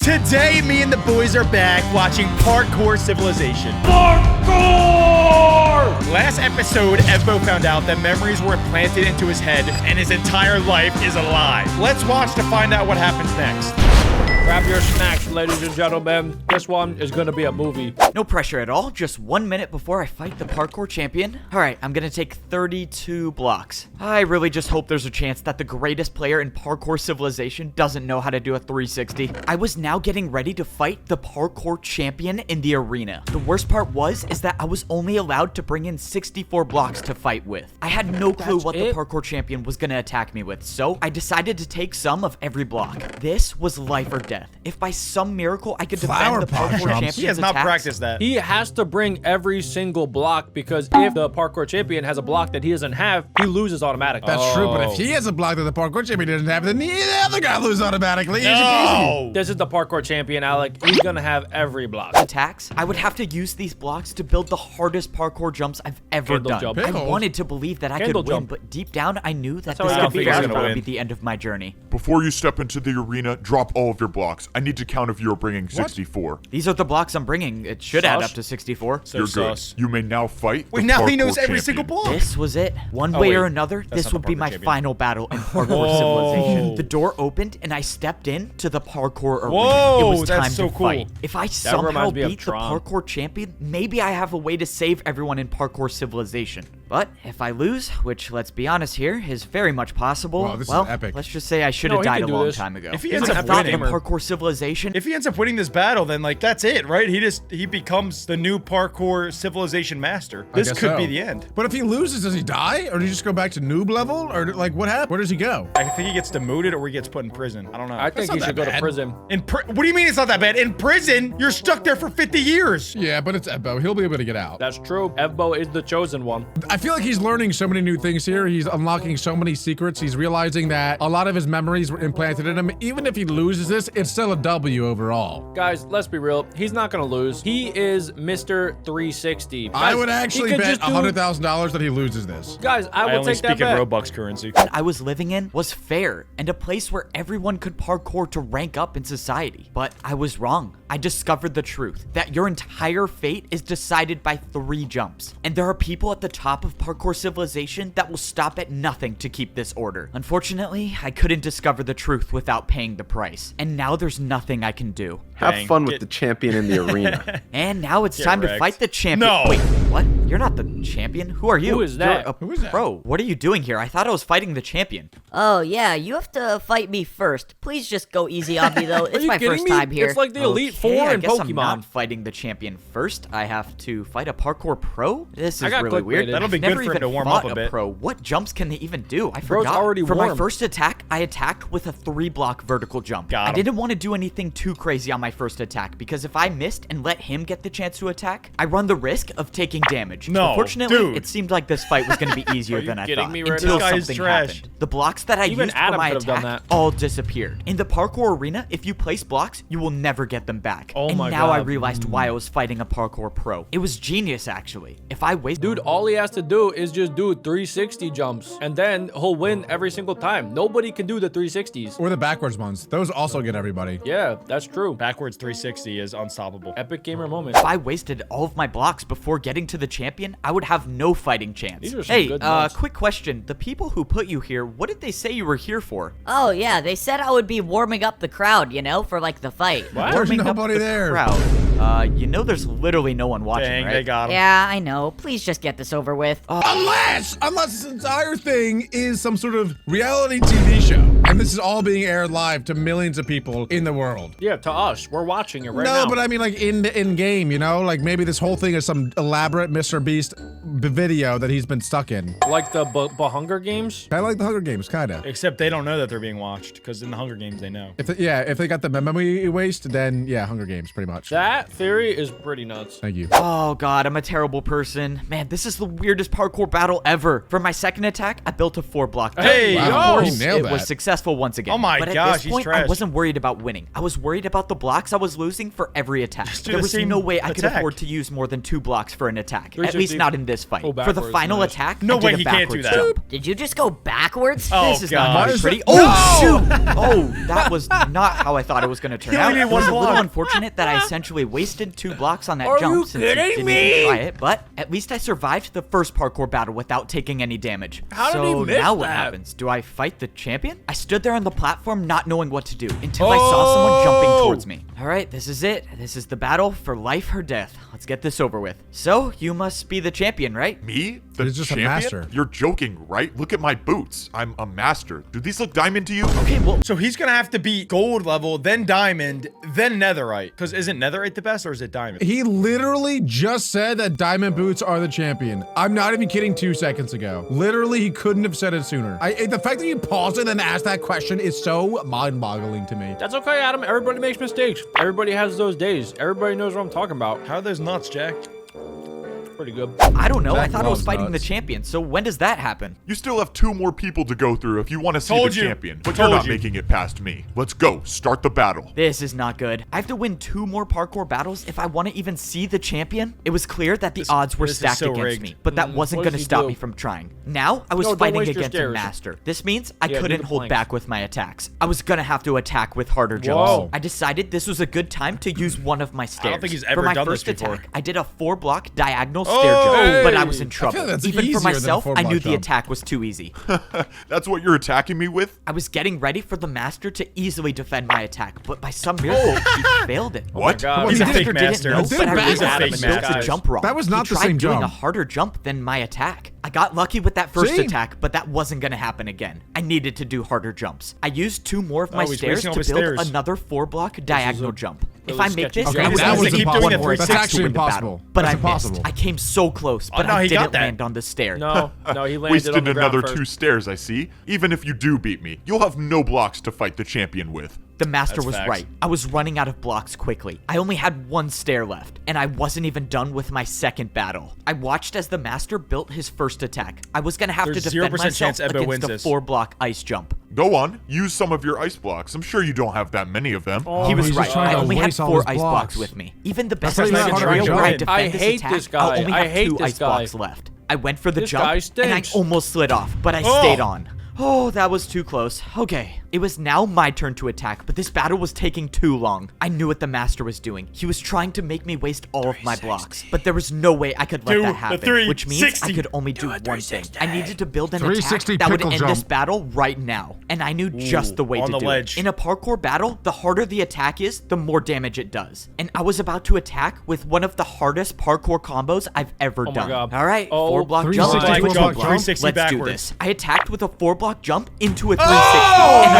Today, me and the boys are back watching Parkour Civilization. Last episode, Evbo found out that memories were implanted into his head and his entire life is a lie. Let's watch to find out what happens next. Grab your snacks, ladies and gentlemen. This one is gonna be a movie. No pressure at all. Just 1 minute before I fight the parkour champion. All right, I'm gonna take 32 blocks. I really just hope there's a chance that the greatest player in Parkour Civilization doesn't know how to do a 360. I was now getting ready to fight the parkour champion in the arena. The worst part is that I was only allowed to bring in 64 blocks to fight with. I had no clue what the parkour champion was gonna attack me with, so I decided to take some of every block. This was life or death. If by some miracle I could defend the parkour champion's He has not attacks, practiced that. He has to bring every single block because if the parkour champion has a block that he doesn't have, he loses automatically. That's true, but if he has a block that the parkour champion doesn't have, then the other guy loses automatically. No! This is the parkour champion, Alec. He's gonna have every block. attacks, I would have to use these blocks to build the hardest parkour jumps I've ever Candle done. jump. I Pickles. wanted to believe that I Candle could win, jump. but deep down I knew that how this I could think very he's gonna well win. be the end of my journey. Before you step into the arena, drop all of your blocks. I need to count if you're bringing 64. These are the blocks I'm bringing. It should add up to 64. So You're good. sus. You may now fight Wait, the now he parkour knows every champion. single block. This was it. One Oh, way wait. or another, That's this not would the be parkour my champion. final battle in Parkour Civilization. The door opened and I stepped in to the parkour arena. Whoa, it was that's time so to cool. fight. If I somehow reminds me of beat the Tron. parkour champion, maybe I have a way to save everyone in Parkour Civilization. But if I lose, which let's be honest here, is very much possible, Wow, this is well, epic. let's just say I should No, have he died can a do long this. time ago. If he I ends up thought in winning- Parkour Civilization, If he ends up winning this battle, then like that's it, right? He becomes the new Parkour Civilization master. I This guess could so. be the end. But if he loses, does he die? Or does he just go back to noob level? Or like what happens? Where does he go? I think he gets demoted or he gets put in prison. I don't know. I think not he should that go to bad. prison. What do you mean it's not that bad? In prison, you're stuck there for 50 years. Yeah, but it's Ebbo. He'll be able to get out. That's true. Evbo is the chosen one. I feel like he's learning so many new things here. He's unlocking so many secrets. He's realizing that a lot of his memories were implanted in him. Even if he loses this, it's still a W overall. Guys, let's be real. He's not gonna lose. He is Mr. 360. I Guys, would he actually could bet just do- $100,000 that he loses this. Guys, I I will only take that speak in bet. Robux currency. I was living in was fair and a place where everyone could parkour to rank up in society. But I was wrong. I discovered the truth that your entire fate is decided by 3 jumps. And there are people at the top of Parkour Civilization that will stop at nothing to keep this order. Unfortunately, I couldn't discover the truth without paying the price. And now there's nothing I can do. Have Dang, fun with get- the champion in the arena. And now it's Get time to wrecked. fight the champion. No. Wait, what? You're not the champion? Who are you? Who is that? You're a Who is that? pro. What are you doing here? I thought I was fighting the champion. Oh, yeah, you have to fight me first. Please just go easy on me, though. Are It's you my kidding first me? time here. It's like the Elite Okay, Four I in guess I'm not Pokemon. fighting the champion first. I have to fight a parkour pro? This I is got really weird. clickbaited. That'll be I've good never for him even to warm fought up a bit. pro. What jumps can they even do? I Bro's forgot. already For my warm. first attack, I attacked with a 3-block vertical jump. Got I him. didn't want to do anything too crazy on my first attack because if I missed and let him get the chance to attack, I run the risk of taking damage. No, Unfortunately, dude. it seemed like this fight was going to be easier Are you than I kidding thought me right until now? This guy is something trash. happened. The blocks that I Even used for Adam my could have done attack that. all disappeared. In the parkour arena, if you place blocks, you will never get them back. Oh and my now I God. realized why I was fighting a parkour pro. It was genius, actually. If I waste... Dude, all he has to do is just do 360 jumps, and then he'll win every single time. Nobody can do the 360s. Or the backwards ones. Those also get everybody. Yeah, that's true. Backwards 360 is unstoppable. Epic gamer moment. If I wasted all of my blocks before getting to the champion, I would have no fighting chance. These are some Hey, good ones. quick question. The people who put you here, what did they say you were here for? Oh, yeah, they said I would be warming up the crowd, you know, for like the fight. What? There's Warming up nobody the there. crowd. You know there's literally no one watching, Dang, right? they got him. Yeah, I know. Please just get this over with. Unless this entire thing is some sort of reality TV show. And this is all being aired live to millions of people in the world. Yeah, to us. We're watching it right now. No, but I mean like in game, you know? Like maybe this whole thing is some elaborate Mr. Beast video that he's been stuck in. Like the Hunger Games? Kinda like the Hunger Games, kinda. Except they don't know that they're being watched because in the Hunger Games they know. If they got the memory erased, then yeah, Hunger Games, pretty much. That That theory is pretty nuts. Thank you. Oh god, I'm a terrible person. Man, this is the weirdest parkour battle ever. For my second attack, I built a 4-block jump. Hey, Wow, yo! he nailed It that. was successful once again. Oh my but gosh, at he's this point, I trash. wasn't worried about winning. I was worried about the blocks I was losing for every attack. do There the was same no way I could attack. afford to use more than 2 blocks for an attack. At 360. least not in this fight. Oh, For the backwards, final nice. attack, No I did way a he can't do backwards that. jump. Did you just go backwards? Oh, This is not God. going to be pretty. Oh, shoot! Oh, that was not how I thought it was going to turn You out. only It need was one a little block. unfortunate that I essentially wasted 2 blocks on that Are jump you since he kidding didn't me? even try it, but at least I survived the first parkour battle without taking any damage. How did so he miss now what that? happens? Do I fight the champion? I stood there on the platform not knowing what to do until I saw someone jumping towards me. All right, this is it. This is the battle for life or death. Let's get this over with. So, you must be the champion, right? Me? The He's just a champion? master. You're joking, right? Look at my boots. I'm a master. Do these look diamond to you? Okay, well, So he's gonna have to beat gold level, then diamond, then netherite. Because isn't netherite the best, or is it diamond? He literally just said that diamond boots are the champion. I'm not even kidding 2 seconds ago. Literally, he couldn't have said it sooner. The fact that you paused it and asked that question is so mind-boggling to me. That's okay, Adam. Everybody makes mistakes. Everybody has those days. Everybody knows what I'm talking about. How are those nuts, Jack? Pretty good. I don't know. I That thought I was was fighting the nuts. champion. So when does that happen? You still have 2 more people to go through if you want to see Told the you. champion. But Told you're not you. making it past me. Let's go. Start the battle. This is not good. I have to win 2 more parkour battles if I want to even see the champion. It was clear that the odds were this is stacked so against rigged. me, but that wasn't what going does to he stop do? me from trying. Now I was No, don't fighting waste your against a stairs. master. This means I Yeah, do couldn't the hold planks. back with my attacks. I was going to have to attack with harder jumps. Whoa. I decided this was a good time to use one of my stairs. think he's For ever my done this first before. attack, I did a 4-block diagonal stair jump, hey! but I was in I trouble. feel that's Even easier for than myself, I 4-block knew the jump. attack was too easy. That's what you're attacking me with? I was getting ready for the master to easily defend my attack, but by some miracle, he failed it. What? God. He's The a fake master master. didn't know, but I He's a realized fake he built master. the jump wrong. That was not he the tried same doing jump. a harder jump than my attack. I got lucky with that first See? attack, but that wasn't going to happen again. I needed to do harder jumps. I used 2 more of my he's stairs wasting all to his build stairs. another 4-block diagonal jump. If really I make sketchy this, Okay, I was that gonna was keep impossible. doing it That's 360 actually to win the impossible. battle. But That's I missed. impossible. I came so close, but no, I he got didn't that. land on the stair. No, he landed Wasted on the ground another first. 2 stairs, I see. Even if you do beat me, you'll have no blocks to fight the champion with. The master That's was facts. right. I was running out of blocks quickly. I only had 1 stair left, and I wasn't even done with my second battle. I watched as the master built his first attack. I was gonna have There's to defend 0% myself chance Ebbo against wins a this. 4-block ice jump. Go on, use some of your ice blocks. I'm sure you don't have that many of them. He was he's right. just trying I to only had waste all 4 his ice blocks. blocks with me. Even the best That's case not even scenario harder where I jump. defend I this hate attack, this I'll guy. only I have hate 2 this ice guy. blocks left. I went for the This guy jump, and I stinks. almost slid off, but I stayed on. Oh, that was too close. Okay. It was now my turn to attack, but this battle was taking too long. I knew what the master was doing. He was trying to make me waste all of my blocks, but there was no way I could let Do that the happen, which means I 360. could only do one thing. I needed to build an 360 attack that would pickle end this jump. battle right now, and I knew just the way on to the do ledge. it. In a parkour battle, the harder the attack is, the more damage it does. And I was about to attack with one of the hardest parkour combos I've ever my done. God. All right, Oh, 4-block jump 360 into a jump, 2-block. 360 Let's do backwards. this. I attacked with a 4-block jump into a 360, and I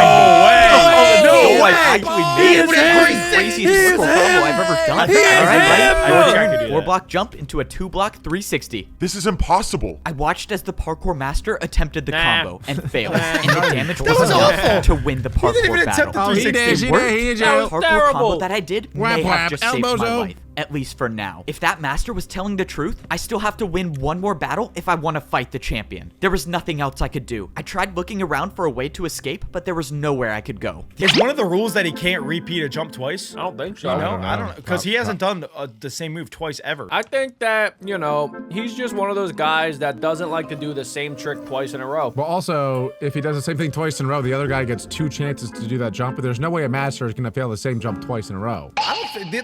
No way! I actually made it. It's the craziest parkour combo I've ever done. All right, I wish I could do that. 4-block jump into a 2-block 360. This is impossible. I watched as the parkour master attempted the Nah. combo and failed, and the damage was was enough awful. to win the didn't parkour even attempt battle. the Oh, he did, It he worked. did, he did. That parkour Terrible. combo that I did may Whap, have whap, just saved my elbozo. life, at least for now. If that master was telling the truth, I still have to win one more battle if I want to fight the champion. There was nothing else I could do. I tried looking around for a way to escape, but there was nowhere I could go. Is one of the rules that he can't repeat a jump twice? I don't think so. No, don't know. I don't know, because he hasn't done the same move twice ever. I think that, he's just one of those guys that doesn't like to do the same trick twice in a row. But also, if he does the same thing twice in a row, the other guy gets 2 chances to do that jump, but there's no way a master is going to fail the same jump twice in a row.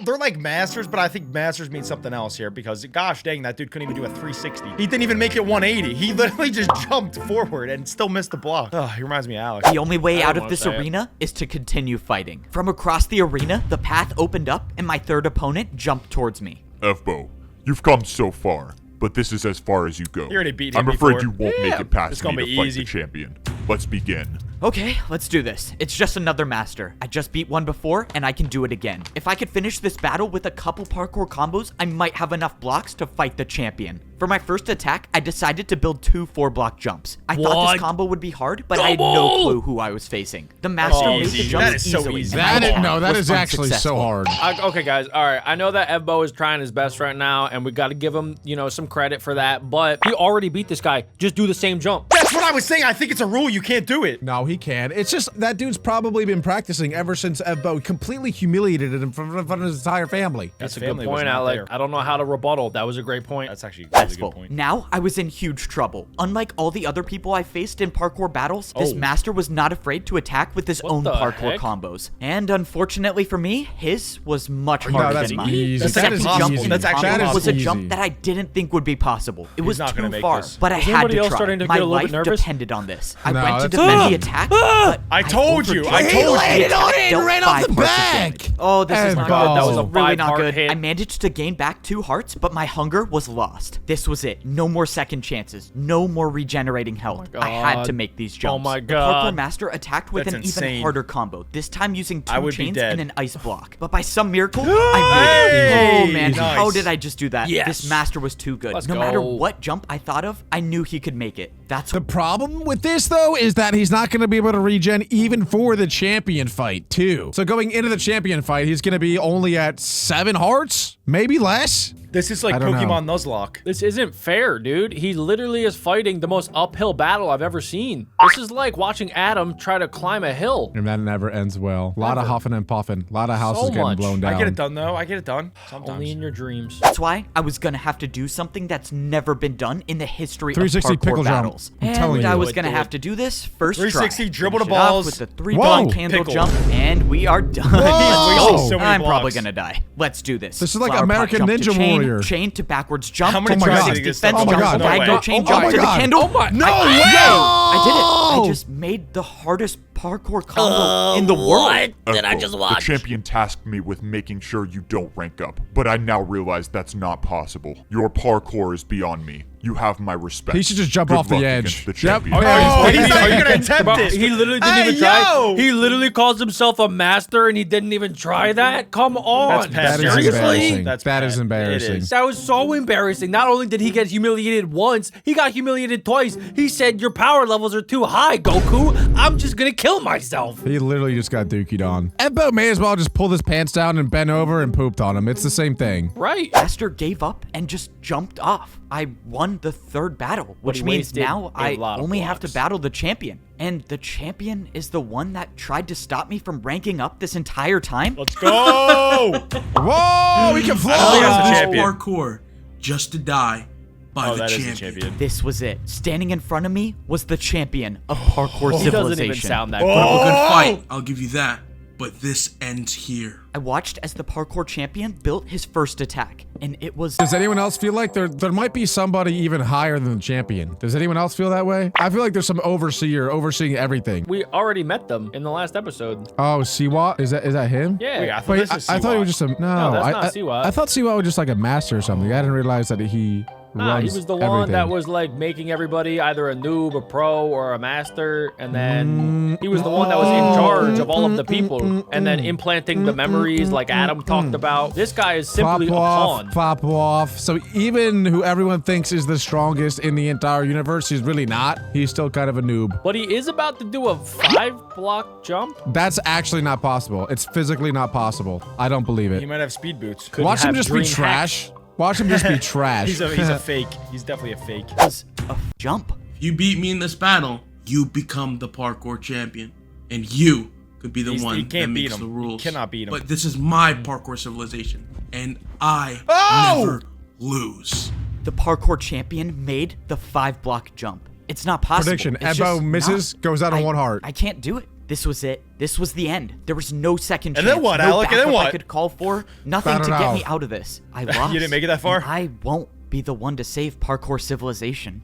They're like masters, but I think masters mean something else here because, gosh dang, that dude couldn't even do a 360. He didn't even make it 180. He literally just jumped forward and still missed the block. Oh, he reminds me of Alex. The only way I out don't of wanna this say it. arena is to continue fighting. From across the arena, the path opened up and my third opponent jumped towards me. Fbo, you've come so far, but this is as far as you go. You already beat him I'm afraid before. you won't make it It's past gonna me be to fight easy. the champion. Let's begin. Okay, let's do this. It's just another master. I just beat one before, and I can do it again. If I could finish this battle with a couple parkour combos, I might have enough blocks to fight the champion. For my first attack, I decided to build 2 4-block jumps. I thought this combo would be hard, but I had no clue who I was facing. The master made the jumps That is so easily. easy. and my No, that was is actually so unsuccessful. hard. Okay, guys. All right. I know that Evbo is trying his best right now, and we got to give him, you know, some credit for that. But he already beat this guy. Just do the same jump. That's what I was saying. I think it's a rule. You can't do it. No, he can. It's just that dude's probably been practicing ever since Evbo completely humiliated him in front of his entire family. That's a family good was point, not Alec. there. I don't know how to rebuttal. That was a great point. That's actually a really good point. Now, I was in huge trouble. Unlike all the other people I faced in parkour battles, this master was not afraid to attack with his own the parkour heck? combos. And unfortunately for me, his was much No, harder that's than mine. easy. The That's second impossible. jump in That's the actually combo was a impossible. jump that I didn't think would be possible. It was not too gonna make far, this. but I Is had anybody to else try. starting to My get a little bit life nervous? depended on this. I No, went to that's defend fine. the attack, but I told you. I overjumped. told The you. attack it dealt ran off 5 the parts of back. damage. Oh, this is not Evbo. good. That was a really not 5-part good. hit. I managed to gain back 2 hearts, but my hunger was lost. This was it. No more second chances. No more regenerating health. I had God. to make these jumps. Oh my The God. parkour master attacked with That's an insane. even harder combo. This time using 2 I would be chains dead. and an ice block. But by some miracle, I made it. Hey, Oh man, nice. how did I just do that? Yes. This master was too good. Let's no matter go. what jump I thought of, I knew he could make it. That's The problem with this, though, is that he's not going to be able to regen even for the champion fight, too. So going into the champion fight, he's going to be only at 7 hearts? Maybe less? This is like I don't know. Pokemon Nuzlocke. This isn't fair, dude. He literally is fighting the most uphill battle I've ever seen. This is like watching Adam try to climb a hill. And that never ends well. A lot of huffing and puffing. A lot of houses So getting much. blown down. I get it done though. I get it done. Sometimes. Only in your dreams. That's why I was gonna have to do something that's never been done in the history of 360 parkour pickle jump. battles. I'm And telling I you. was Do it, gonna do have it. to do this first 360, try. dribble the Finish it off balls. with the 3 Whoa. block candle Pickle. jump, and we are done. Whoa. Let's go. So many I'm probably blocks. gonna die. Let's do this. This is like Flower pot American jump to Ninja chain, Warrior. Chain to backwards jump. How many to tries 360 did he get fence stuck? Oh my jump, God. No diagonal way. chain Oh jump my to the God. candle. Oh my- I No did way. it. I just made the hardest parkour combo in the world. Evbo, the champion tasked me with making sure you don't rank up, but I now realize that's not possible. Your parkour is beyond me. You have my respect. He should just jump Good off the luck edge. against the Yep. champion. Oh, he's not even gonna attempt Bro, it. he literally didn't Hey, even try. yo! He literally calls himself a master and he didn't even try that? Come on. That's bad. That is Seriously? embarrassing. That's That bad. is embarrassing. It is. That was so embarrassing. Not only did he get humiliated once, he got humiliated twice. He said, your power levels are too high, Goku. I'm just gonna kill myself. He literally just got dookied on. Evbo may as well just pull his pants down and bent over and pooped on him. It's the same thing. Right. Master gave up and just jumped off. I won the 3rd battle, which he means wasted now a I lot of only have to blocks. battle the champion. And the champion is the one that tried to stop me from ranking up this entire time? Let's go. Whoa, we can I don't think fly! that's the This champion. parkour just to die by Oh, the that is champion. the champion. This was it. Standing in front of me was the champion of parkour He doesn't civilization. even sound that Put good. up a good Oh! fight, I'll give you that. But this ends here. I watched as the parkour champion built his first attack, and it was Does anyone else feel like there might be somebody even higher than the champion? Does anyone else feel that way? I feel like there's some overseer overseeing everything. We already met them in the last episode. Oh, Siwa? Is that him? Yeah. Wait, I thought Wait, this is I thought he was Siwa. just a no. that's I, not I- Siwa. I thought Siwa was just like a master or something. I didn't realize that he Nah, he runs was the one everything. that was like making everybody either a noob, a pro, or a master, and then he was the one that was in charge of all of the people, and then implanting the memories like Adam talked about. This guy is simply a pawn. Pop off. So even who everyone thinks is the strongest in the entire universe, he's really not. He's still kind of a noob. But he is about to do a 5-block jump. That's actually not possible. It's physically not possible. I don't believe He it. might have speed boots. Watch him have just be dream trash. Watch him just be trash. He's a fake. He's definitely a fake. was a jump. If you beat me in this battle, you become the parkour champion. And you could be the He one can't that beat makes him. the He rules. cannot beat him. But this is my parkour civilization. And I Oh! never lose. The parkour champion made the 5-block jump. It's not possible. Prediction, It's Ebbo just misses, not. goes out on I- 1 heart. I can't do it. This was it. This was the end. There was no second And chance. then what, no Alec? And then backup I what? could call for. Nothing I don't to get know. me out of this. I lost. didn't make it that far? and I won't be the one to save parkour civilization.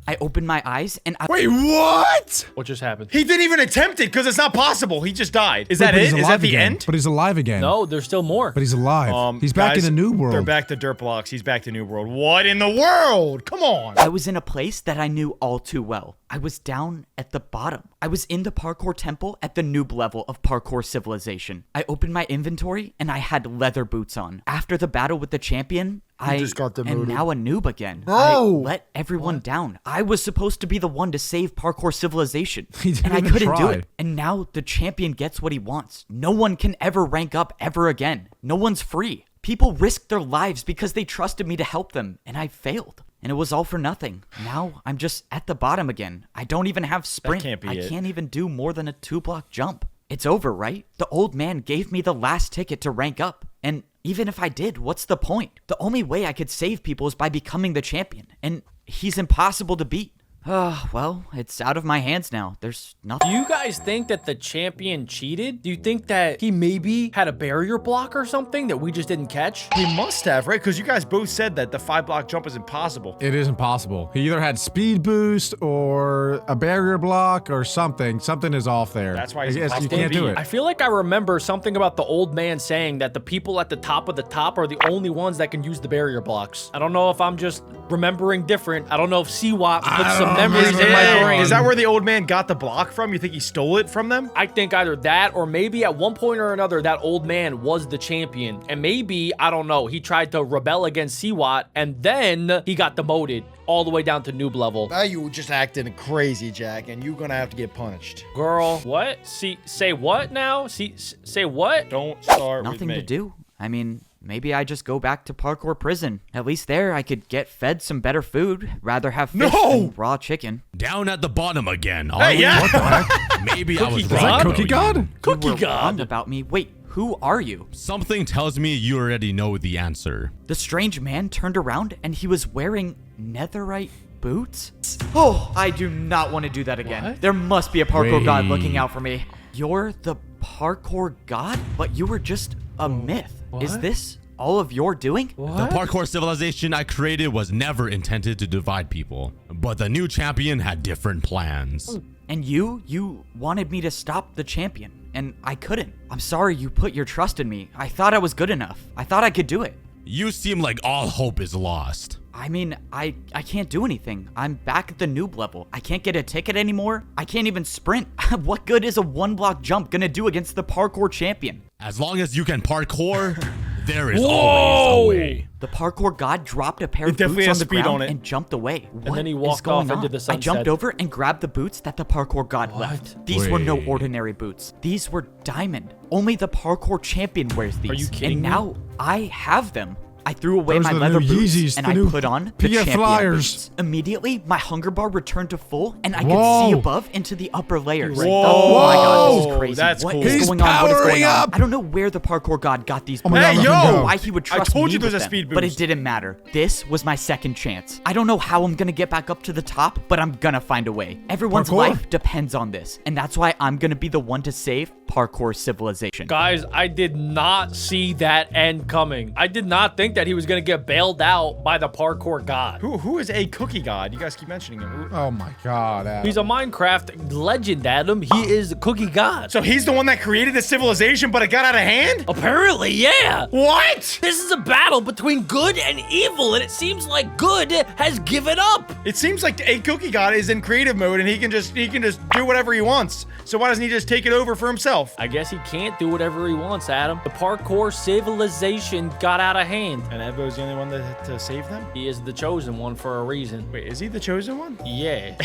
I opened my eyes and I Wait, what? What just happened? He didn't even attempt it because it's not possible. He just died. Is that But it? he's Is alive that the again. end? But he's alive again. No, there's still more. But he's alive. He's back guys, in the new world. They're back to dirt blocks. He's back to new world. What in the world? Come on. I was in a place that I knew all too well. I was down at the bottom. I was in the parkour temple at the noob level of Parkour Civilization. I opened my inventory and I had leather boots on. After the battle with the champion, I just got am demoted. now a noob again. No! I let everyone down. I was supposed to be the one to save Parkour Civilization, didn't and I even couldn't do try. it. And now the champion gets what he wants. No one can ever rank up ever again. No one's free. People risked their lives because they trusted me to help them, and I failed. And it was all for nothing. Now I'm just at the bottom again. I don't even have sprint. can't be I it. can't even do more than a 2-block jump. It's over, right? The old man gave me the last ticket to rank up. And even if I did, what's the point? The only way I could save people is by becoming the champion. And he's impossible to beat. Well, it's out of my hands now. There's nothing. Do you guys think that the champion cheated? Do you think that he maybe had a barrier block or something that we just didn't catch? He must have, right? Because you guys both said that the 5-block jump is impossible. It is impossible. He either had speed boost or a barrier block or something. Something is off there. That's why he's I guess you impossible can't to do beat. it. I feel like I remember something about the old man saying that the people at the top of the top are the only ones that can use the barrier blocks. I don't know if I'm just remembering different. I don't know if CWAP put some memories in my brain. Is that where the old man got the block from? You think he stole it from them? I think either that or maybe at one point or another, that old man was the champion. And maybe, I don't know, he tried to rebel against CWAT and then he got demoted all the way down to noob level. Now you just acting crazy, Jack, and you're gonna have to get punished. Girl, what? Say what now? Say what? Don't start with Nothing me. to do. I mean, maybe I just go back to parkour prison. At least there I could get fed some better food. Rather have fish No! than raw chicken. Down at the bottom again. Hey, yeah. What the heck? Maybe I was Cookie wrong. God? though, Cookie you- God? Cookie You were wrong God. about me. Wait, who are you? Something tells me you already know the answer. The strange man turned around and he was wearing netherite boots? Oh, I do not want to do that again. What? There must be a parkour god Wait. looking out for me. You're the parkour god? But you were just a myth. Is What? this all of your doing? The parkour civilization I created was never intended to divide people, but the new champion had different plans. And you wanted me to stop the champion, and I couldn't. I'm sorry you put your trust in me. I thought I was good enough. I thought I could do it. You seem like all hope is lost. I mean, I can't do anything. I'm back at the noob level. I can't get a ticket anymore. I can't even sprint. What good is a 1-block jump gonna do against the parkour champion? As long as you can parkour, there is Whoa! always a way. The parkour god dropped a pair It of definitely boots on has the speed ground on it. and jumped away. What then he is walked going off into on? the I sunset. jumped over and grabbed the boots that the parkour god left. These were no Wait. ordinary boots. These were diamond. Only the parkour champion wears these. you kidding And me? now I have them. I threw away Those my are the leather new boots Yeezys, and the I new put on the PF champion Flyers. boots. Immediately, my hunger bar returned to full and I could Whoa. see above into the upper layers. Whoa. Oh my god, this Whoa, is crazy. that's What cool. is He's going on? What is powering going on? up. I don't know where the parkour god got these Oh boots. my Hey, God, yo! let me go. Why he would I trust told me you there's with a them, speed but it boost. didn't matter. This was my second chance. I don't know how I'm gonna get back up to the top, but I'm gonna find a way. Everyone's Parkour? life depends on this, and that's why I'm gonna be the one to save parkour civilization. Guys, I did not see that end coming. I did not think that he was gonna get bailed out by the parkour god. Who is a cookie god? You guys keep mentioning him. Oh my God, Adam. He's a Minecraft legend, Adam. He is the cookie god. So he's the one that created the civilization, but it got out of hand? Apparently, yeah. What? This is a battle between good and evil, and it seems like good has given up. It seems like a cookie god is in creative mode and he can just do whatever he wants. So why doesn't he just take it over for himself? I guess he can't do whatever he wants, Adam. The parkour civilization got out of hand. And Edbo's the only one to save them? He is the chosen one for a reason. Wait, is he the chosen one? Yeah.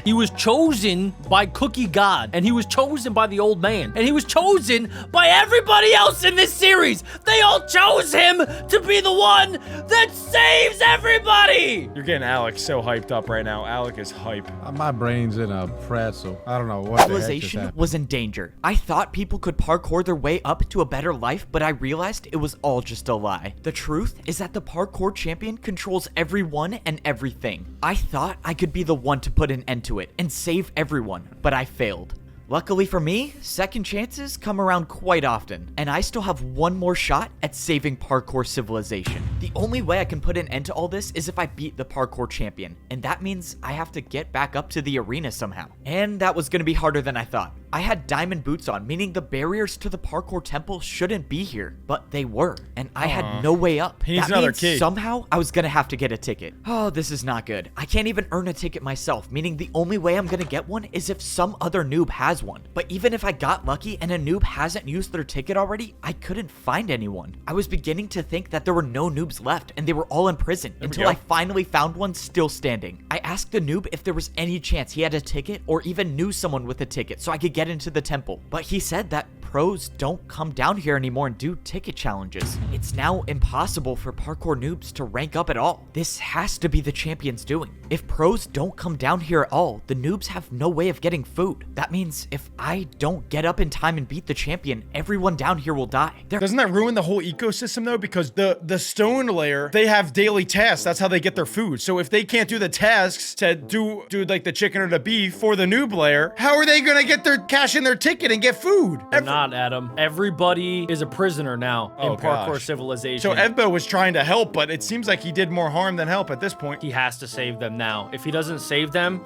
He was chosen by Cookie God, and he was chosen by the old man, and he was chosen by everybody else in this series. They all chose him to be the one that saves everybody. You're getting Alex so hyped up right now. Alec is hype. My brain's in a pretzel. I don't know what the heck just Civilization happened. was in danger. I thought people could parkour their way up to a better life, but I realized it was all just a lie. The truth is that the parkour champion controls everyone and everything. I thought I could be the one to put an end to it and save everyone, but I failed. Luckily for me, second chances come around quite often, and I still have one more shot at saving parkour civilization. The only way I can put an end to all this is if I beat the parkour champion, and that means I have to get back up to the arena somehow. And that was gonna be harder than I thought. I had diamond boots on, meaning the barriers to the parkour temple shouldn't be here, but they were, and I had no way up. He needs That another means key. somehow I was gonna have to get a ticket. Oh, this is not good. I can't even earn a ticket myself, meaning the only way I'm gonna get one is if some other noob has one. But even if I got lucky and a noob hasn't used their ticket already, I couldn't find anyone. I was beginning to think that there were no noobs left and they were all in prison until I finally found one still standing. I asked the noob if there was any chance he had a ticket or even knew someone with a ticket so I could get into the temple. But he said that pros don't come down here anymore and do ticket challenges. It's now impossible for parkour noobs to rank up at all. This has to be the champion's doing. If pros don't come down here at all, the noobs have no way of getting food. That means if I don't get up in time and beat the champion, everyone down here will die. Doesn't that ruin the whole ecosystem though? Because the stone layer, they have daily tasks. That's how they get their food. So if they can't do the tasks to do like the chicken or the beef for the noob layer, how are they gonna get their cash in their ticket and get food? They're not, Adam. Everybody is a prisoner now in parkour gosh. civilization. So Evbo was trying to help, but it seems like he did more harm than help at this point. He has to save them now. If he doesn't save them,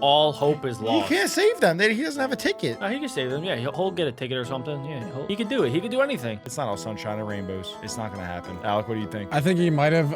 all hope is He lost. can't save them. He doesn't have a ticket. No, he can save them. Yeah, he'll get a ticket or something. Yeah, he can do it. He can do anything. It's not all sunshine and rainbows. It's not gonna happen. Alec, what do you think? I think he might have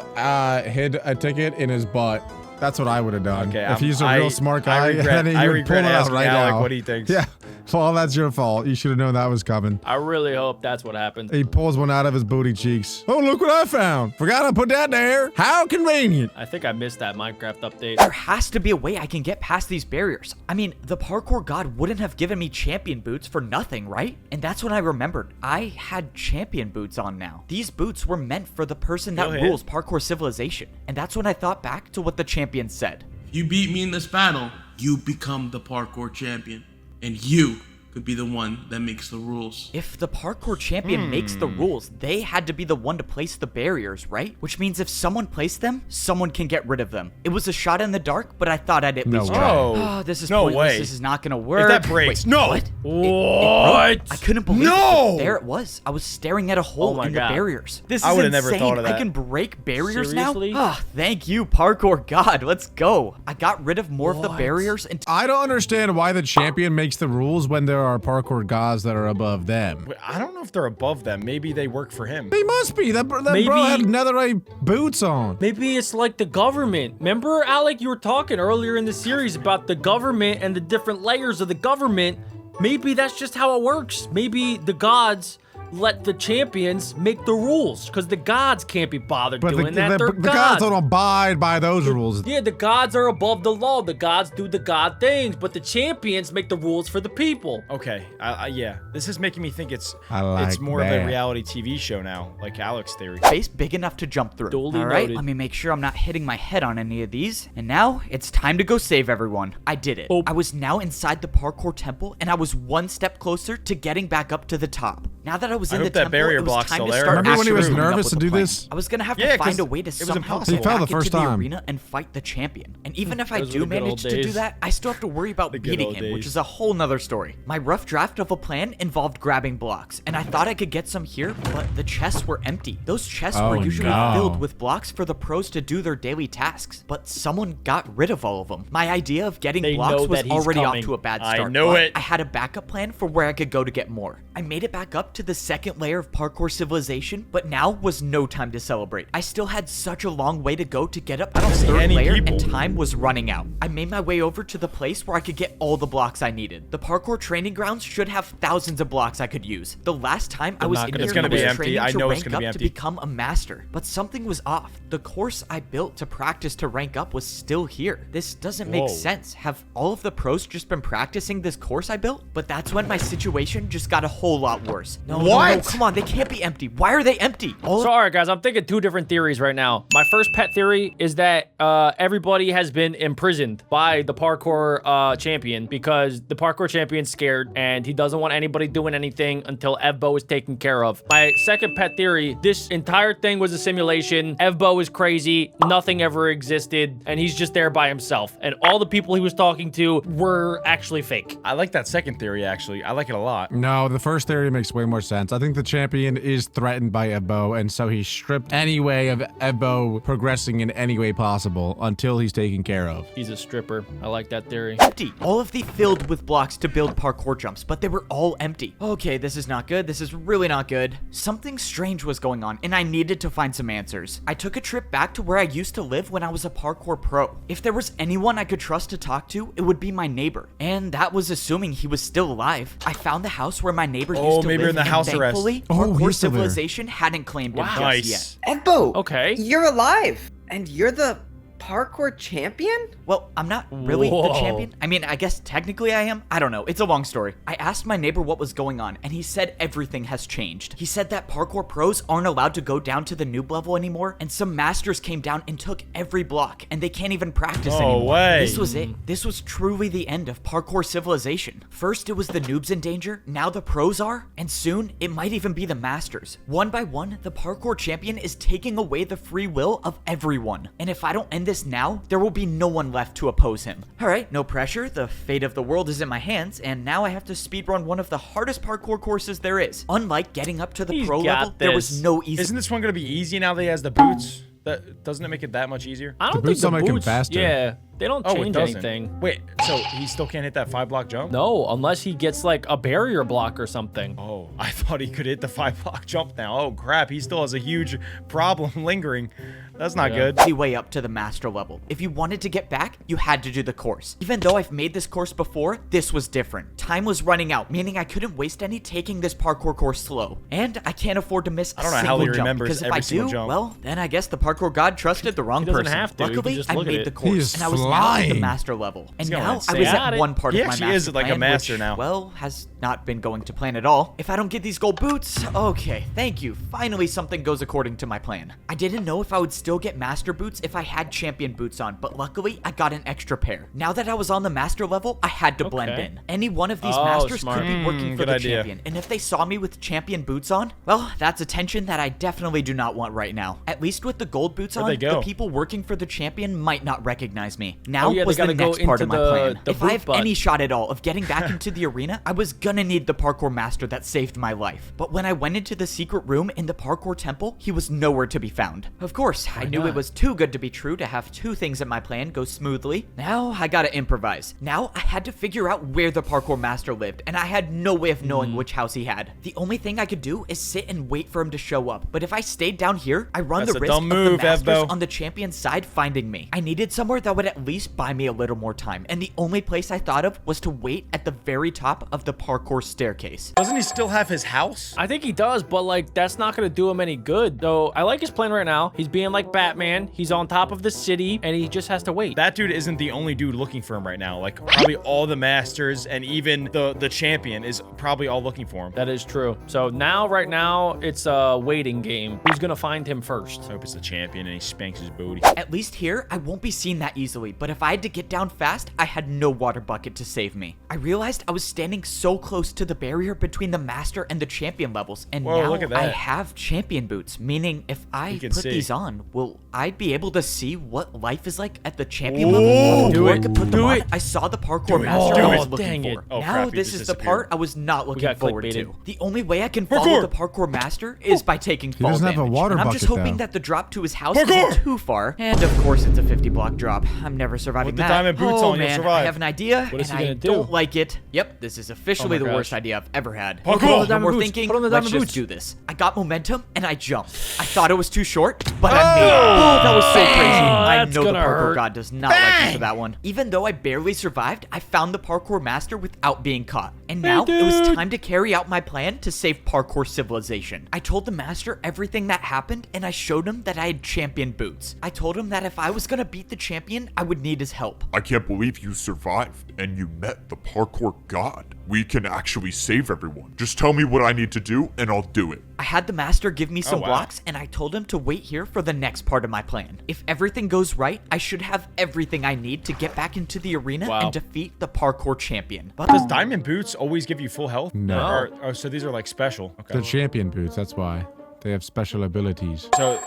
hid a ticket in his butt. That's what I would have done. Okay, if he's a real smart guy, then he would pull it out asking right Alec now. what he thinks. Yeah. Well, that's your fault. You should have known that was coming. I really hope that's what happened. He pulls one out of his booty cheeks. Oh, look what I found. Forgot to put that there. How convenient. I think I missed that Minecraft update. There has to be a way I can get past these barriers. I mean, the parkour god wouldn't have given me champion boots for nothing, right? And that's when I remembered. I had champion boots on now. These boots were meant for the person that rules parkour civilization. And that's when I thought back to what the champion said. If you beat me in this battle, you become the parkour champion. And you could be the one that makes the rules. If the parkour champion makes the rules, they had to be the one to place the barriers, right? Which means if someone placed them, someone can get rid of them. It was a shot in the dark, but I thought I'd at least try. Oh, this is pointless. way. This is not gonna work. If that breaks, Wait, no. What? What? I couldn't believe it. No! But there it was. I was staring at a hole in the barriers. This is I would've insane. never thought of that. I can break barriers Seriously? now? Oh, thank you, parkour god. Let's go. I got rid of more of the barriers and I don't understand why the champion makes the rules when there are parkour gods that are above them. Wait, I don't know if they're above them. Maybe they work for him. They must be. That bro Maybe- had netherite boots on. Maybe it's like the government. Remember, Alec, you were talking earlier in the series about the government and the different layers of the government. Maybe that's just how it works. Maybe the gods let the champions make the rules because the gods can't be bothered doing that. They're the gods don't abide by those rules. Yeah, the gods are above the law. The gods do the god things, but the champions make the rules for the people. Okay, yeah. This is making me think it's like more of that. a reality TV show now, like Alec's theory. space big enough to jump through. Duly All right, noted. let me make sure I'm not hitting my head on any of these. And now it's time to go save everyone. I did it. Boop. I was now inside the parkour temple, and I was one step closer to getting back up to the top. Now that I was I in the hope that temple, barrier it was block's time still to there. start Remember when he was actually coming up nervous with to a do plan. this? I was gonna have Yeah, to find 'cause a way to it was somehow impossible. get He fell back the first into the time. arena and fight the champion. And even if I Those were do the good old manage to do days. that, I still have to worry about good beating old him, which days. is a whole nother story. My rough draft of a plan involved grabbing blocks, and I thought I could get some here, but the chests were empty. Those chests were usually filled with blocks for the pros to do their daily tasks, but someone got rid of all of them. My idea of getting They blocks know was that he's already coming. off to a bad I start. know but it. I had a backup plan for where I could go to get more. I made it back up to the second layer of parkour civilization, but now was no time to celebrate. I still had such a long way to go to get up to the see third any layer, people. and time was running out. I made my way over to the place where I could get all the blocks I needed. The parkour training grounds should have thousands of blocks I could use. The last time I was not in gonna here, It's gonna I be was empty. training I to know it's rank gonna up be to empty. become a master, but something was off. The course I built to practice to rank up was still here. This doesn't make Whoa. sense. Have all of the pros just been practicing this course I built? But that's when my situation just got a whole lot worse. No, What? come on, they can't be empty. Why are they empty? All So, all right, guys, I'm thinking two different theories right now. My first pet theory is that everybody has been imprisoned by the parkour champion because the parkour champion's scared and he doesn't want anybody doing anything until Evbo is taken care of. My second pet theory, this entire thing was a simulation. Evbo is crazy. Nothing ever existed. And he's just there by himself. And all the people he was talking to were actually fake. I like that second theory, actually. I like it a lot. No, the first theory makes way more sense. sense. I think the champion is threatened by Ebbo, and so he's stripped any way of Ebbo progressing in any way possible until he's taken care of. He's a stripper. I like that theory. Empty. All of the filled with blocks to build parkour jumps, but they were all empty. Okay, this is not good. This is really not good. Something strange was going on, and I needed to find some answers. I took a trip back to where I used to live when I was a parkour pro. If there was anyone I could trust to talk to, it would be my neighbor. And that was assuming he was still alive. I found the house where my neighbor used to maybe live, in the and house arrest. thankfully, Oh, Parkour he's still there. Civilization hadn't claimed him just Nice. yet. Ebbo! Okay. You're alive! And you're the parkour champion? Well, I'm not really the Whoa. champion. I mean, I guess technically I am. I don't know. It's a long story. I asked my neighbor what was going on, and he said everything has changed. He said that parkour pros aren't allowed to go down to the noob level anymore, and some masters came down and took every block, and they can't even practice No anymore. way. This was it. This was truly the end of parkour civilization. First, it was the noobs in danger. Now the pros are, and soon it might even be the masters. One by one, the parkour champion is taking away the free will of everyone. And if I don't end this now, there will be no one left to oppose him. Alright, no pressure. The fate of the world is in my hands, and now I have to speedrun one of the hardest parkour courses there is. Unlike getting up to the He's pro got level, there was this. no easy. Isn't this one gonna be easy now that he has the boots? That doesn't it make it that much easier? I don't think boots the don't make him boots, faster. yeah, they don't Oh, it change doesn't. anything. Wait, so he still can't hit that 5-block jump? No, unless he gets like a barrier block or something. Oh, I thought he could hit the 5-block jump now. Oh crap, he still has a huge problem lingering. That's not good. The way up to the master level. If you wanted to get back, you had to do the course. Even though I've made this course before, this was different. Time was running out, meaning I couldn't waste any taking this parkour course slow. And I can't afford to miss a don't know how single he jump, remembers because if every I single do, jump. well, then I guess the parkour god trusted the wrong He doesn't person. have to. He can Luckily, just I look at made it. the course, is and I was now at the flying. master level. And going now I insane. was Got at it. one part He of my actually master is like a plan, master which, now. well, has not been going to plan at all. If I don't get these gold boots, okay, thank you. Finally, something goes according to my plan. I didn't know if I would still get master boots if I had champion boots on, but luckily, I got an extra pair. Now that I was on the master level, I had to blend Okay. in. Any one of these Oh, masters smart. could be working for good the idea. champion, and if they saw me with champion boots on, well, that's attention that I definitely do not want right now. At least with the gold boots Where'd on, they go? the people working for the champion might not recognize me. Now Oh, yeah, they was the gotta go next part of into my plan. the If I boot have butt. any shot at all of getting back into the arena, I was gonna need the parkour master that saved my life. But when I went into the secret room in the parkour temple, he was nowhere to be found. Of course, I knew it was too good to be true to have two things in my plan go smoothly. Now I gotta improvise. Now I had to figure out where the parkour master lived, and I had no way of knowing which house he had. The only thing I could do is sit and wait for him to show up. But if I stayed down here, I run That's the a risk dumb of move, the masters Evbo. on the champion's side finding me. I needed somewhere that would at least buy me a little more time, and the only place I thought of was to wait at the very top of the parkour staircase. Doesn't he still have his house? I think he does, but like that's not gonna do him any good. So I like his plan right now. He's being like Batman. He's on top of the city, and he just has to wait. That dude isn't the only dude looking for him right now. Like, probably all the masters and even the champion is probably all looking for him. That is true. So now, right now, it's a waiting game. Who's gonna find him first? I hope it's the champion and he spanks his booty. At least here, I won't be seen that easily, but if I had to get down fast, I had no water bucket to save me. I realized I was standing so close to the barrier between the master and the champion levels, and Whoa, now look at I that. have champion boots, meaning if I You can put see. these on, will I be able to see what life is like at the champion level? Do Before I it. could put them Do on, it. I saw the parkour it. master Do I it. was looking Dang it. for. Oh, Now crap, he this just is the disappeared. part I was not looking got forward clickbaited. to. The only way I can follow Parkour. the parkour master is by taking fall doesn't have a damage. water And I'm just bucket, hoping though. that the drop to his house Parkour. isn't too far. And of course, it's a 50-block drop. I'm never surviving With the that. diamond boots oh, on, you'll man, survive. I have an idea, What is and he I gonna do? don't like it. Yep, this is officially Oh my the worst gosh. idea I've ever had. Parkour. Put on the No diamond more boots. thinking. Put on the Let's diamond just boots. do this. I got momentum, and I jumped. I thought it was too short, but I made it. Oh, that was so crazy. I That's know the gonna parkour hurt. god does not like me for that one. Even though I barely survived, I found the parkour master without being caught. And now it was time to carry out my plan to save parkour civilization. I told the master everything that happened, and I showed him that I had champion boots. I told him that if I was gonna beat the champion, I would need his help. I can't believe you survived and you met the parkour god. We can actually save everyone. Just tell me what I need to do and I'll do it. I had the master give me some wow. blocks, and I told him to wait here for the next part of my plan. If everything goes right, I should have everything I need to get back into the arena Wow. and defeat the parkour champion. But Does diamond boots always give you full health? No. So these are like special. Okay. The champion boots, that's why. They have special abilities. So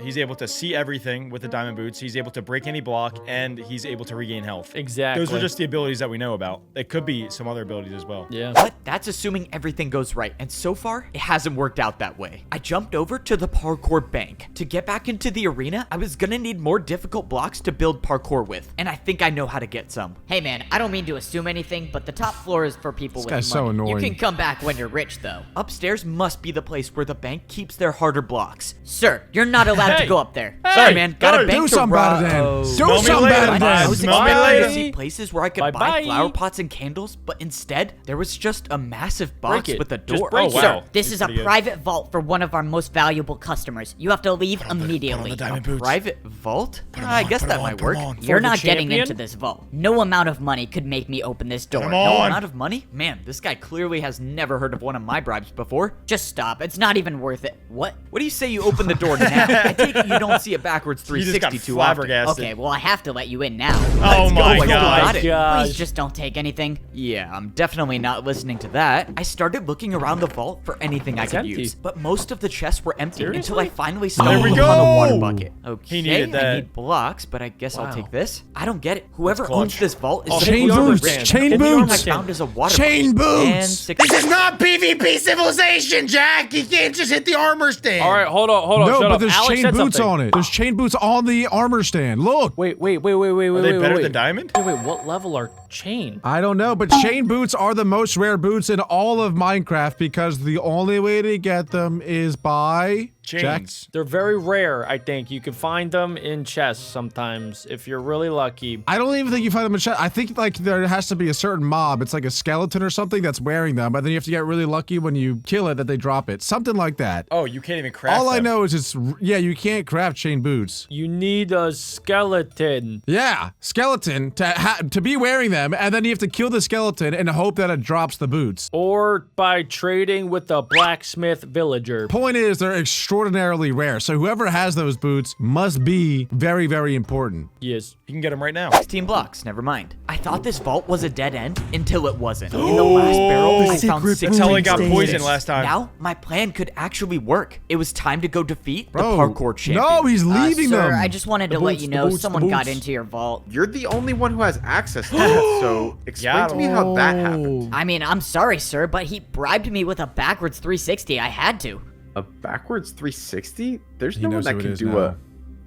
he's able to see everything with the diamond boots. He's able to break any block, and he's able to regain health. Exactly. Those are just the abilities that we know about. It could be some other abilities as well. Yeah. But that's assuming everything goes right, and so far, it hasn't worked out that way. I jumped over to the parkour bank. To get back into the arena, I was gonna need more difficult blocks to build parkour with, and I think I know how to get some. Hey man, I don't mean to assume anything, but the top floor is for people with money. guy's so annoying. You can come back when you're rich, though. Upstairs must be the place where the bank keeps their harder blocks. Sir, you're not allowed Hey. to go up there. Sorry, man. Got a hey, bank Do to something about it then. rob. Do Smell me something later. about it I then. was Smell me expecting later. to see places where I could buy Bye-bye. flower pots and candles, but instead, there was just a massive box Break it. with a Just door. break it. wow. Sir, this He's is a pretty good. private vault for one of our most valuable customers. You have to leave immediately. diamond boots. Private vault? I guess that might work. You're the not getting champion? into this vault. No amount of money could make me open this door. Come No on. amount of money? Man, this guy clearly has never heard of one of my bribes before. Just stop. It's not even worth it. What? What do you say you open the door now? I take it you don't see a backwards He just got 360 too often. flabbergasted. Okay, well, I have to let you in now. Oh my go. god. Got it. Please just don't take anything. Yeah, I'm definitely not listening to that. I started looking around the vault for anything I could empty. use, but most of the chests were empty until Seriously? I finally stumbled There we upon a go. water bucket. Okay, He needed that. I need blocks, but I guess I'll Wow. take this. I don't get it. Whoever clutch. owns this vault is Oh, the Chain the armor boots. stand. Chain Hit the armor I boots. stand. found as a water Chain bucket. And boots. 6 This is not PvP civilization, Jack. You can't just hit the armor stand. All right, hold on. No, Shut but up. there's Alex chain said boots something. on it. There's chain boots on the armor stand. Look. Wait. Are they better than diamond? Wait, what level are chain? I don't know, but chain boots are the most rare boots in all of Minecraft because the only way to get them is by Jack? Chains. They're very rare, I think. You can find them in chests sometimes if you're really lucky. I don't even think you find them in chat. I think like there has to be a certain mob. It's like a skeleton or something that's wearing them, but then you have to get really lucky when you kill it that they drop it. Something like that. Oh, you can't even craft All I them. know is yeah, you can't craft chain boots. You need a skeleton. Yeah, skeleton to be wearing them, and then you have to kill the skeleton and hope that it drops the boots. Or by trading with a blacksmith villager. Point is, they're extraordinarily rare, so whoever has those boots must be very, very important. Yes. You can get them right now. 16 blocks, never mind. I thought this vault was a dead end until it wasn't. In the last barrel, I found 16 That's how I got sticks. poisoned last time. Now, my plan could actually work. It was time to go defeat Bro, the parkour champion. no, he's leaving Sir, them. I just wanted to let you know someone got into your vault. You're the only one who has access to that, so explain to me how that happened. I mean, I'm sorry, sir, but he bribed me with a backwards 360. I had to. A backwards 360? There's He no one knows that who it can is do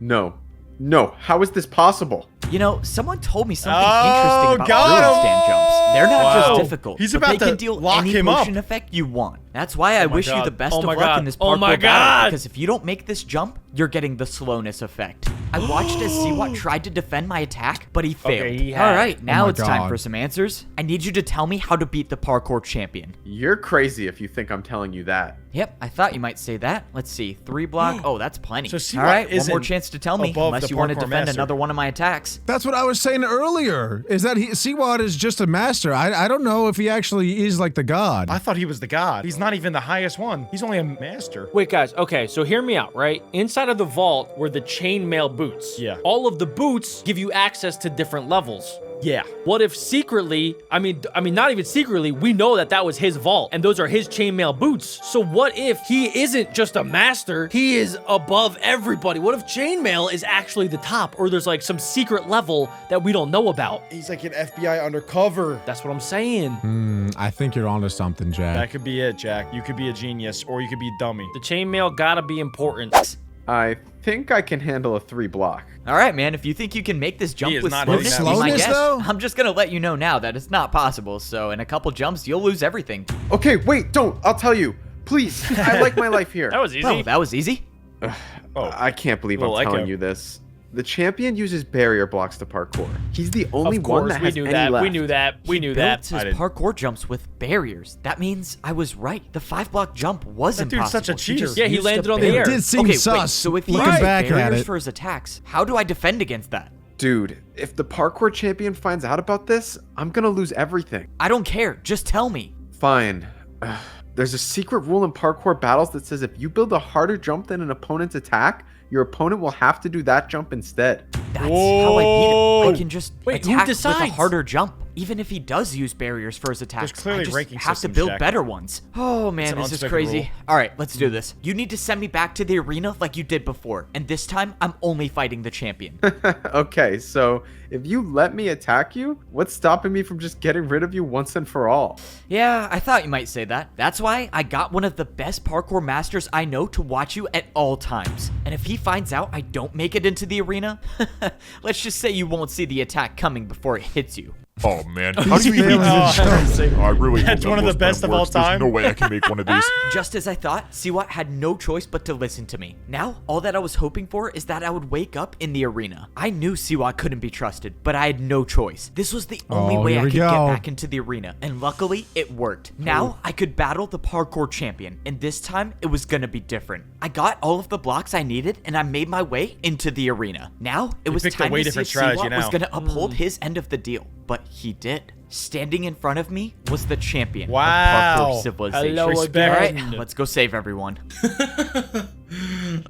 now. a... No, how is this possible? You know, someone told me something Oh, interesting about got ruin him. stand jumps. They're not Wow. just difficult, He's but about they to can deal lock any him up. motion effect you want. That's why I my wish you God. the best Oh of my luck God. in this Oh parkour my battle, God. because if you don't make this jump, you're getting the slowness effect. I watched as Seawat tried to defend my attack, but he failed. Okay, he had- All right, now my it's time God. for some answers. I need you to tell me how to beat the parkour champion. You're crazy if you think I'm telling you that. Yep, I thought you might say that. Let's see, 3 block. Oh, that's plenty. So Seawat all right, one isn't more chance to tell me, above unless the you want to parkour defend master. another one of my attacks. That's what I was saying earlier, is that Seawad is just a master. I don't know if he actually is like the god. I thought he was the god. He's not even the highest one. He's only a master. Wait, guys. Okay, so hear me out, right? Inside of the vault were the chainmail boots. Yeah. All of the boots give you access to different levels. Yeah. What if secretly, I mean, not even secretly, we know that that was his vault and those are his chainmail boots. So what if he isn't just a master, he is above everybody? What if chainmail is actually the top, or there's like some secret level that we don't know about? He's like an FBI undercover. That's what I'm saying. I think you're onto something, Jack. That could be it, Jack. You could be a genius, or you could be a dummy. The chainmail gotta be important. I think I can handle a 3 block. All right, man, if you think you can make this jump is with not slowness, hitting that. be my Slowness, guest. though? I'm just gonna let you know now that it's not possible, so in a couple jumps, you'll lose everything. Okay, wait, don't. I'll tell you. Please, I like my life here. That was easy. Oh, that was easy. I can't believe I'm Well, like telling him. you this. The champion uses barrier blocks to parkour. He's the only Of one course, that we has knew any that. left. We knew that. We knew that. Built his I didn't. parkour jumps with barriers. That means I was right. The 5-block jump was That dude's impossible. such a cheater. just Yeah, he used landed a on the barrier. air. It did seem okay, wait, sus. so if he Looking uses back at barriers it. for his attacks, how do I defend against that? Dude, if the parkour champion finds out about this, I'm gonna lose everything. I don't care. Just tell me. Fine. There's a secret rule in parkour battles that says if you build a harder jump than an opponent's attack, your opponent will have to do that jump instead. That's how I beat him. I Whoa. can just Wait, who attack with a decides? harder jump. Even if he does use barriers for his attacks, clearly I just ranking have to systems, build Jack. better ones. Oh man, an this is unspoken crazy. rule. All right, let's do this. You need to send me back to the arena like you did before, and this time I'm only fighting the champion. Okay, so if you let me attack you, what's stopping me from just getting rid of you once and for all? Yeah, I thought you might say that. That's why I got one of the best parkour masters I know to watch you at all times. And if he finds out I don't make it into the arena, let's just say you won't see the attack coming before it hits you. Oh man, how do you even I really hope That's that one of the Lost best Plan of all works. There's time. no way I can make one of these. Just as I thought, Siwat had no choice but to listen to me. Now, all that I was hoping for is that I would wake up in the arena. I knew Siwat couldn't be trusted, but I had no choice. This was the only way here I we could get go. back into the arena, and luckily, it worked. Now, I could battle the parkour champion, and this time, it was gonna be different. I got all of the blocks I needed, and I made my way into the arena. Now, it was picked a time way to see if different strategy Siwat was now. gonna uphold his end of the deal, but he did. Standing in front of me was the champion Wow. of parkour civilization. Hello Respect. again. Alright, let's go save everyone.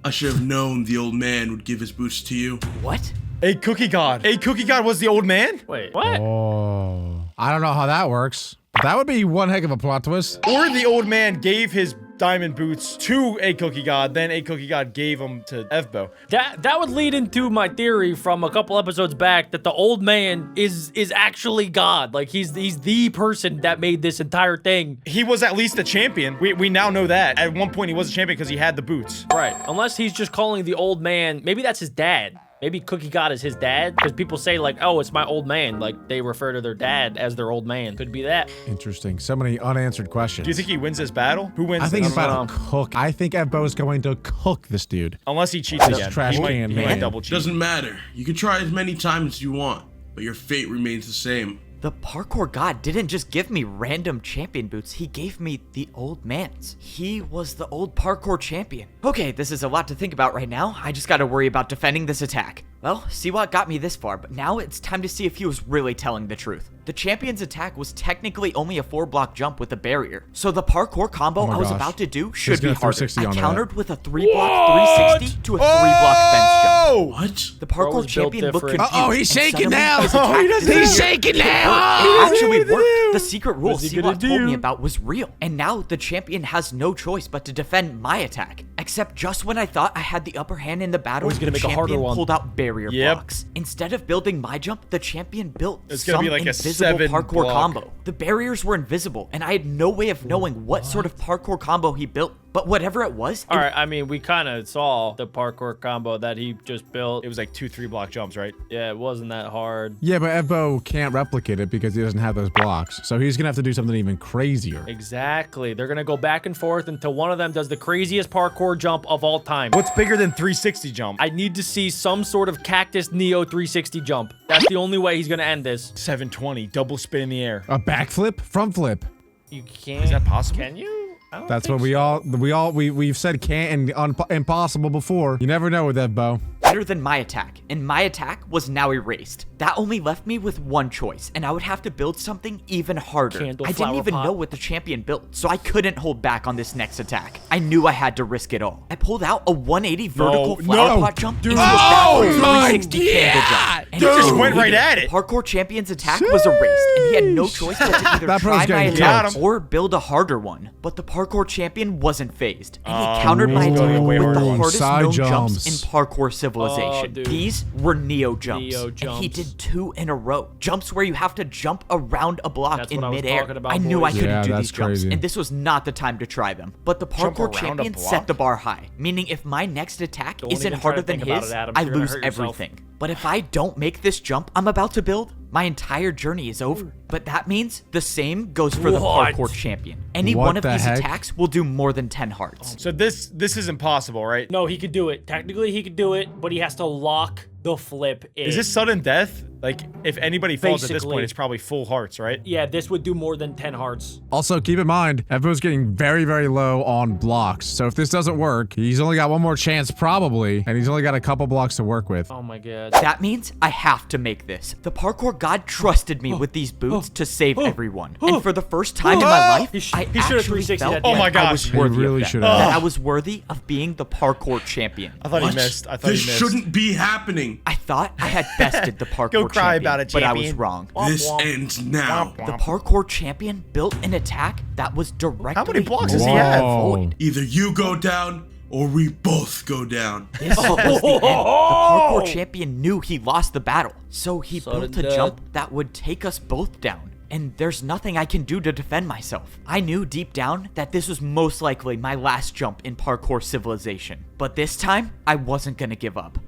I should have known the old man would give his boots to you. What? A cookie god. A cookie god was the old man? Wait, what? Oh, I don't know how that works. That would be one heck of a plot twist. Or the old man gave his diamond boots to a cookie god, then a cookie god gave them to Evbo. That would lead into my theory from a couple episodes back that the old man is actually God. Like he's the person that made this entire thing. He was at least a champion. We now know that. At one point he was a champion because he had the boots. Right. Unless he's just calling the old man. Maybe that's his dad. Maybe Cookie God is his dad. Because people say like, oh, it's my old man. Like they refer to their dad as their old man. Could be that. Interesting. So many unanswered questions. Do you think he wins this battle? Who wins I think this? he's about to cook. I think Evbo is going to cook this dude. Unless he cheats This again. trash he might, can he might man. double cheat. Doesn't matter. You can try as many times as you want, but your fate remains the same. The parkour god didn't just give me random champion boots, he gave me the old man's. He was the old parkour champion. Okay, this is a lot to think about right now. I just gotta worry about defending this attack. Well, Siwat got me this far, but now it's time to see if he was really telling the truth. The champion's attack was technically only a 4-block jump with a barrier. So the parkour combo Oh my I was gosh. about to do should be gonna harder. 360 I onto countered that. with a 3-block 360 to a 3-block fence jump. Oh! What? The Bro parkour was built champion looked different. confused. Uh-oh, he's and shaking suddenly now. his Oh, attack he doesn't disappeared. He's shaking It now. worked. It actually What did he worked. do? The secret rule What's he gonna Siwat told me do? about was real. And now the champion has no choice but to defend my attack. Except just when I thought I had the upper hand in the battle, Oh, he's gonna the make a harder champion one. pulled out barrier Yep. blocks. Instead of building my jump, the champion built It's gonna some be like a invisible 7 parkour block. combo. The barriers were invisible, and I had no way of knowing what sort of parkour combo he built. But whatever it was, All right, I mean, we kind of saw the parkour combo that he just built. It was like 2-3 block jumps, right? Yeah, it wasn't that hard. Yeah, but Evbo can't replicate it because he doesn't have those blocks. So he's gonna have to do something even crazier. Exactly. They're going to go back and forth until one of them does the craziest parkour jump of all time. What's bigger than 360 jump? I need to see some sort of cactus Neo 360 jump. That's the only way he's going to end this. 720, double spin in the air. A backflip, front flip. You can't. Is that possible? Can you? I don't That's think what so. we've said can't and impossible before. You never know with Evbo. better than my attack, and my attack was now erased. That only left me with one choice, and I would have to build something even harder. Candle I didn't flower even pot. know what the champion built, so I couldn't hold back on this next attack. I knew I had to risk it all. I pulled out a 180 vertical flower pot jump into a backward 360 candle jump. And Dude, it just went right at the it. parkour champion's attack was erased, and he had no choice but to either That try bro's my getting attack killed. or build a harder one. But the parkour champion wasn't phased, and he Oh, countered my he's going attack way with the harder. hardest Side known jumps jumps. in parkour civilization. dude. These were Neo jumps, Neo and he jumps. did 2 in a row. Jumps where you have to jump around a block That's in what I was midair. talking about, I knew I boys. couldn't Yeah, do that's these jumps, crazy. and this was not the time to try them. But the Jump parkour around a champion block? set the bar high, meaning if my next attack Don't isn't even try harder to than think about his, it, Adam. I You're gonna lose hurt yourself. everything. But if I don't make this jump I'm about to build, my entire journey is over. But that means the same goes for the What? parkour champion. Any What one of the these heck? attacks will do more than 10 hearts. So this is impossible, right? No, he could do it. Technically, he could do it, but he has to lock the flip in. Is this sudden death? Like, if anybody falls at this Basically. point, it's probably full hearts, right? Yeah, this would do more than 10 hearts. Also, keep in mind, everyone's getting very, very low on blocks. So if this doesn't work, he's only got one more chance probably, and he's only got a couple blocks to work with. Oh my god. That means I have to make this. The parkour god trusted me with these boots to save everyone. And for the first time in my life, I he should've actually 360'd felt that. Oh like my I gosh. was He worthy really of should that. have. That I was worthy of being the parkour champion. I thought What? he missed. I thought This he missed. shouldn't be happening. I thought I had bested the parkour Go cry champion, about it, but I was champion. wrong. This ends now. The parkour champion built an attack that was directly How many blocks does he have? Whoa. Either you go down or we both go down. This was the end. The parkour champion knew he lost the battle, so he built a Sudden jump that would take us both down. And there's nothing I can do to defend myself. I knew deep down that this was most likely my last jump in Parkour Civilization. But this time, I wasn't gonna give up.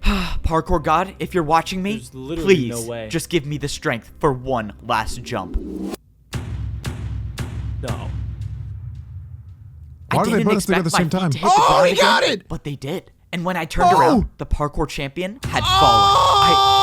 Parkour God, if you're watching me, There's literally please no way. just give me the strength for one last jump. No. Why I did they didn't put us together at the expect same my time? feet to hit the Oh, ground he got again, it! But they did. And when I turned around, the parkour champion had fallen.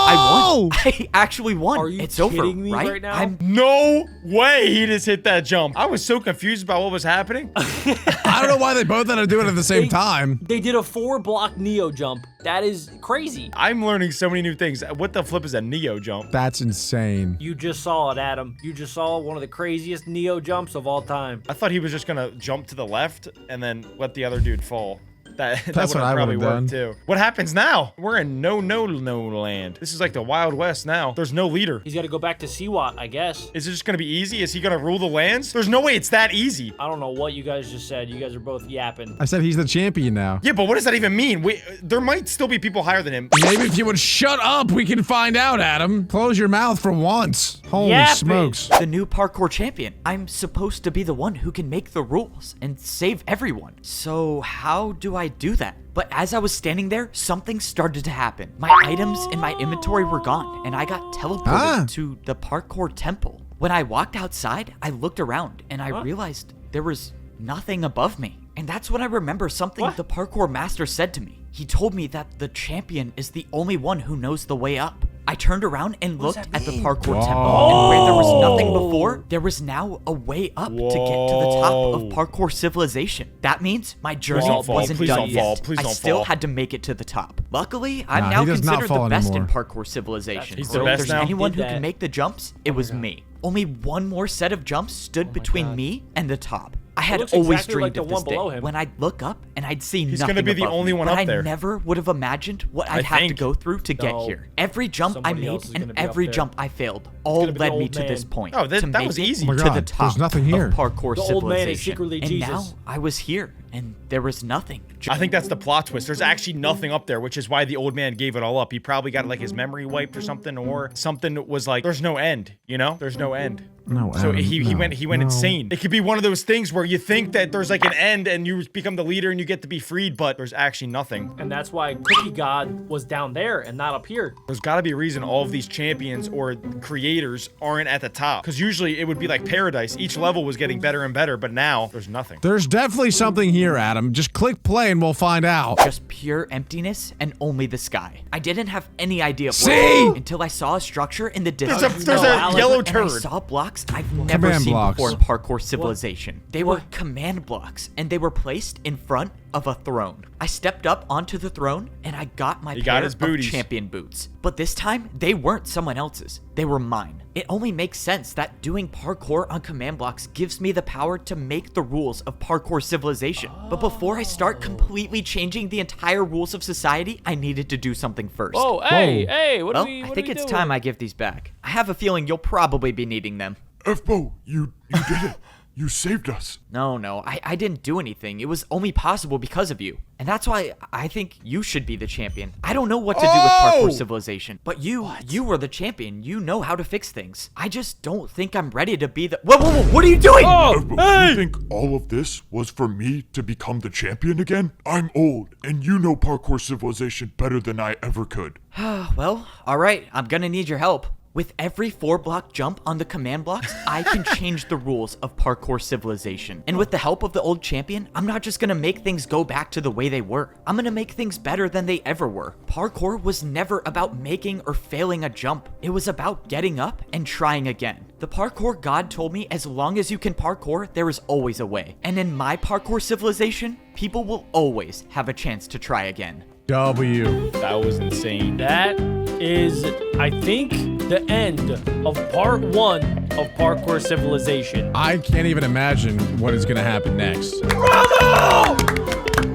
I won. I actually won. Are you It's over, kidding me right? right now? I'm No way he just hit that jump. I was so confused about what was happening. I don't know why they both had to do it at the same time. They did a 4-block Neo jump. That is crazy. I'm learning so many new things. What the flip is a Neo jump? That's insane. You just saw it, Adam. You just saw one of the craziest Neo jumps of all time. I thought he was just gonna jump to the left and then let the other dude fall. That That's what would've I probably would've worked done. too. What happens now? We're in no land. This is like the Wild West now. There's no leader. He's got to go back to Siwat, I guess. Is it just gonna be easy? Is he gonna rule the lands? There's no way it's that easy. I don't know what you guys just said. You guys are both yapping. I said he's the champion now. Yeah, but what does that even mean? There might still be people higher than him. Maybe if you would shut up, we can find out, Adam. Close your mouth for once. Holy Yapping. smokes. the new parkour champion. I'm supposed to be the one who can make the rules and save everyone. So how do I do that? But as I was standing there, something started to happen. My items in my inventory were gone, and I got teleported to the parkour temple. When I walked outside, I looked around, and I realized there was nothing above me. And that's when I remember something the parkour master said to me. He told me that the champion is the only one who knows the way up. I turned around and looked at the parkour temple, and where there was nothing before, there was now a way up to get to the top of parkour civilization. That means my journey don't fall. wasn't Please done don't yet. fall. Please I don't still fall. had to make it to the top. Luckily, I'm Nah, now he does not considered fall the best in anymore. parkour civilization. He's the So if best there's now? anyone Did who that. can make the jumps, it was me. Only one more set of jumps stood between me and the top. I had looks always exactly like dreamed the of this one day below him. when I'd look up and I'd see He's nothing gonna be the above only me. one But up I there. never would have imagined what I'd have to think. go through to get No. here. Every jump I Somebody made else is and gonna be up every there. jump I failed all gonna be the led me old to man. this point. Oh, that to was make it easy. Oh my to God, the there's top nothing here. of parkour The civilization. old man is secretly and Jesus. now I was here and there was nothing. I think that's the plot twist. There's actually nothing up there, which is why the old man gave it all up. He probably got like his memory wiped or something, or something was like, there's no end, you know? There's no end. No, So Adam, he no, went no. insane. It could be one of those things where you think that there's like an end and you become the leader and you get to be freed, but there's actually nothing. And that's why Cookie God was down there and not up here. There's got to be a reason all of these champions or creators aren't at the top. Because usually it would be like paradise. Each level was getting better and better, but now there's nothing. There's definitely something here, Adam. Just click play and we'll find out. Just pure emptiness and only the sky. I didn't have any idea of what See? until I saw a structure in the distance. There's a Alex, yellow And I turd. saw blocks I've never Command seen blocks. before in parkour civilization. They were command blocks, and they were placed in front of a throne. I stepped up onto the throne, and I got my He got pair his of booties. champion boots. But this time, they weren't someone else's. They were mine. It only makes sense that doing parkour on command blocks gives me the power to make the rules of parkour civilization. But before I start completely changing the entire rules of society, I needed to do something first. Oh, hey, what Well, are we I what think are we it's doing? time I give these back. I have a feeling you'll probably be needing them. F-Bo, you did it. You saved us. No, I didn't do anything. It was only possible because of you. And that's why I think you should be the champion. I don't know what to do with parkour civilization, but you were the champion. You know how to fix things. I just don't think I'm ready to be the— Whoa, what are you doing? F-Bo, you think all of this was for me to become the champion again? I'm old, and you know parkour civilization better than I ever could. Well, all right, I'm gonna need your help. With every 4-block jump on the command blocks, I can change the rules of parkour civilization. And with the help of the old champion, I'm not just gonna make things go back to the way they were. I'm gonna make things better than they ever were. Parkour was never about making or failing a jump. It was about getting up and trying again. The parkour god told me as long as you can parkour, there is always a way. And in my parkour civilization, people will always have a chance to try again. W. That was insane. That is, I think, the end of part 1 of Parkour Civilization. I can't even imagine what is gonna happen next. Bravo!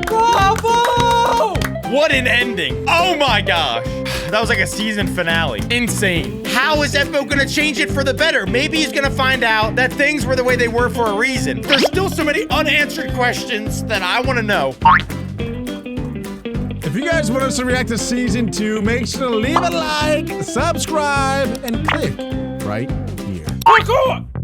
Bravo! What an ending. Oh my gosh. That was like a season finale. Insane. How is Efmo gonna change it for the better? Maybe he's gonna find out that things were the way they were for a reason. There's still so many unanswered questions that I wanna know. If you guys want us to react to season 2, make sure to leave a like, subscribe, and click right here. Parkour!